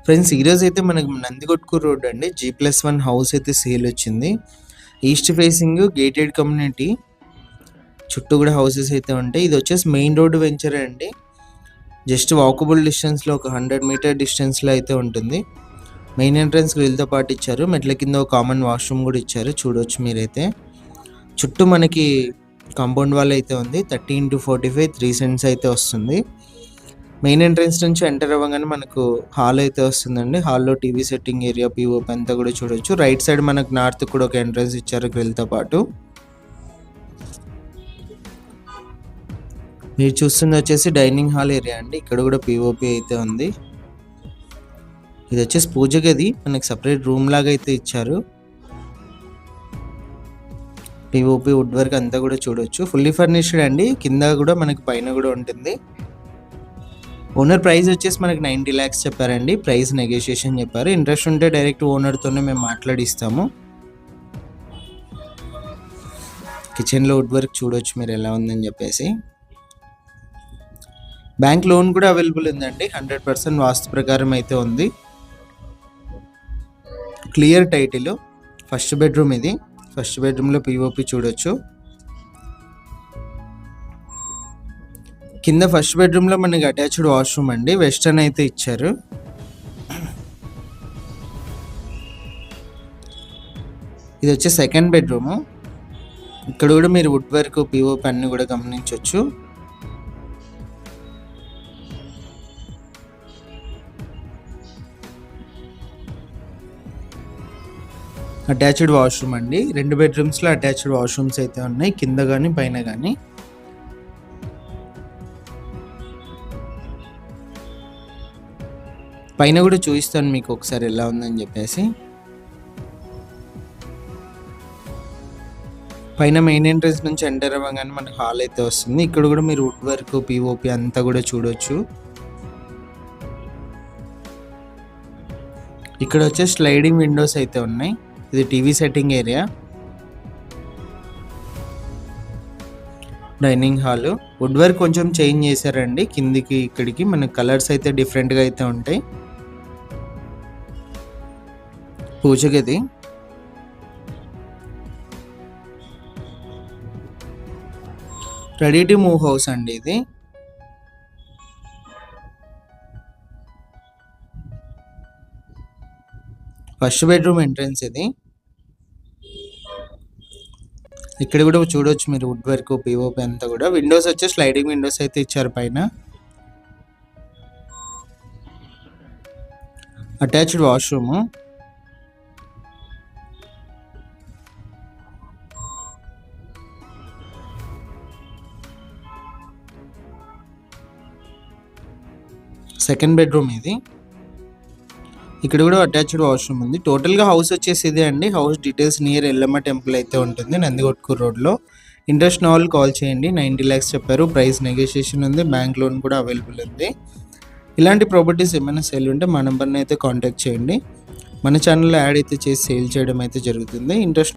Friends ఈరోజు అయితే మనకి నందికొట్కూరు రోడ్ అండి G+1 హౌస్ అయితే సేల్ వచ్చింది. ఈస్ట్ ఫేసింగ్ గేటెడ్ కమ్యూనిటీ, చుట్టూ కూడా హౌసెస్ అయితే ఉంటాయి. ఇది వచ్చేసి మెయిన్ రోడ్ వెంచర్ అండి. జస్ట్ వాకబుల్ డిస్టెన్స్లో ఒక 100 మీటర్ డిస్టెన్స్లో అయితే ఉంటుంది. మెయిన్ ఎంట్రన్స్ గ్రిల్తో పాటు ఇచ్చారు. మెట్ల కింద ఒక కామన్ వాష్రూమ్ కూడా ఇచ్చారు, చూడవచ్చు మీరైతే. చుట్టూ మనకి కాంపౌండ్ వాల్ అయితే ఉంది. 30x45 3 సెంట్స్ అయితే వస్తుంది. మెయిన్ ఎంట్రన్స్ నుంచి ఎంటర్ అవ్వగానే మనకు హాల్ అయితే వస్తుందండి. హాల్లో టీవీ సెట్టింగ్ ఏరియా, పిఓపి అంతా కూడా చూడొచ్చు. రైట్ సైడ్ మనకు నార్త్ కూడా ఒక ఎంట్రన్స్ ఇచ్చారు గ్రిల్తో పాటు. మీరు చూస్తుంది వచ్చేసి డైనింగ్ హాల్ ఏరియా అండి. ఇక్కడ కూడా పిఓపి అయితే ఉంది. ఇది వచ్చేసి పూజ గది, మనకి సపరేట్ రూమ్ లాగా అయితే ఇచ్చారు. పిఓపి వుడ్ వర్క్ అంతా కూడా చూడొచ్చు. ఫుల్లీ ఫర్నిష్డ్ అండి. కింద కూడా మనకి పైన కూడా ఉంటుంది. ఓనర్ ప్రైస్ వచ్చేసి మనకి 90 lakhs చెప్పారండి. ప్రైస్ నెగోషియేషన్ చెప్పారు. ఇంట్రెస్ట్ ఉంటే డైరెక్ట్ ఓనర్తోనే మేము మాట్లాడిస్తాము. కిచెన్లో వుడ్ వర్క్ చూడొచ్చు మీరు ఎలా ఉందని చెప్పేసి. బ్యాంక్ లోన్ కూడా అవైలబుల్ ఉందండి. 100% వాస్తు ప్రకారం అయితే ఉంది. Clear title. ఫస్ట్ బెడ్రూమ్ ఇది. ఫస్ట్ బెడ్రూమ్లో పిఓపి చూడొచ్చు. కింద ఫస్ట్ బెడ్రూమ్లో మనకి అటాచ్డ్ వాష్రూమ్ అండి. వెస్టర్న్ అయితే ఇచ్చారు. ఇది వచ్చి సెకండ్ బెడ్రూము. ఇక్కడ కూడా మీరు వుడ్ వర్క్, పిఓపి అన్ని కూడా గమనించవచ్చు. అటాచ్డ్ వాష్రూమ్ అండి. 2 బెడ్రూమ్స్లో అటాచ్డ్ వాష్రూమ్స్ అయితే ఉన్నాయి, కింద కానీ పైన కానీ. పైన కూడా చూపిస్తాను మీకు ఒకసారి ఎలా ఉందని చెప్పేసి. పైన మెయిన్ ఎంట్రన్స్ నుంచి ఎంటర్ అవ్వగానే మనకి హాల్ అయితే వస్తుంది. ఇక్కడ కూడా మీరు వుడ్ వర్క్, పిఓపి అంతా కూడా చూడొచ్చు. ఇక్కడ వచ్చే స్లైడింగ్ విండోస్ అయితే ఉన్నాయి. ఇది TV setting area. Dining hall. Wood work కొంచెం చేంజ్ చేశారండి. కిందికి ఇక్కడికి మనకి కలర్స్ అయితే డిఫరెంట్గా అయితే ఉంటాయి. పూజ గది. రెడీ టు మూవ్ హౌస్ అండి ఇది. ఫస్ట్ బెడ్రూమ్ ఎంట్రన్స్ ఇది. ఇక్కడ కూడా చూడొచ్చు మీరు వుడ్ వర్క్, పిఓపి అంతా కూడా. విండోస్ వచ్చి స్లైడింగ్ విండోస్ అయితే ఇచ్చారు పైన. Attached washroom. సెకండ్ బెడ్రూమ్ ఇది. ఇక్కడ కూడా అటాచ్డ్ వాష్రూమ్ ఉంది. టోటల్గా హౌస్ వచ్చేసి ఇదే అండి. House details near Yellamma temple అయితే ఉంటుంది, నందికొట్కూరు రోడ్లో. ఇంట్రెస్ట్ ఉన్న వాళ్ళు కాల్ చేయండి. 90 lakhs చెప్పారు. ప్రైస్ నెగోషియేషన్ ఉంది. బ్యాంక్ లోన్ కూడా అవైలబుల్ ఉంది. ఇలాంటి ప్రాపర్టీస్ ఏమైనా సేల్ ఉంటే మా నెంబర్ని అయితే కాంటాక్ట్ చేయండి. మన ఛానల్లో యాడ్ అయితే చేసి సేల్ చేయడం అయితే జరుగుతుంది. ఇంట్రెస్ట్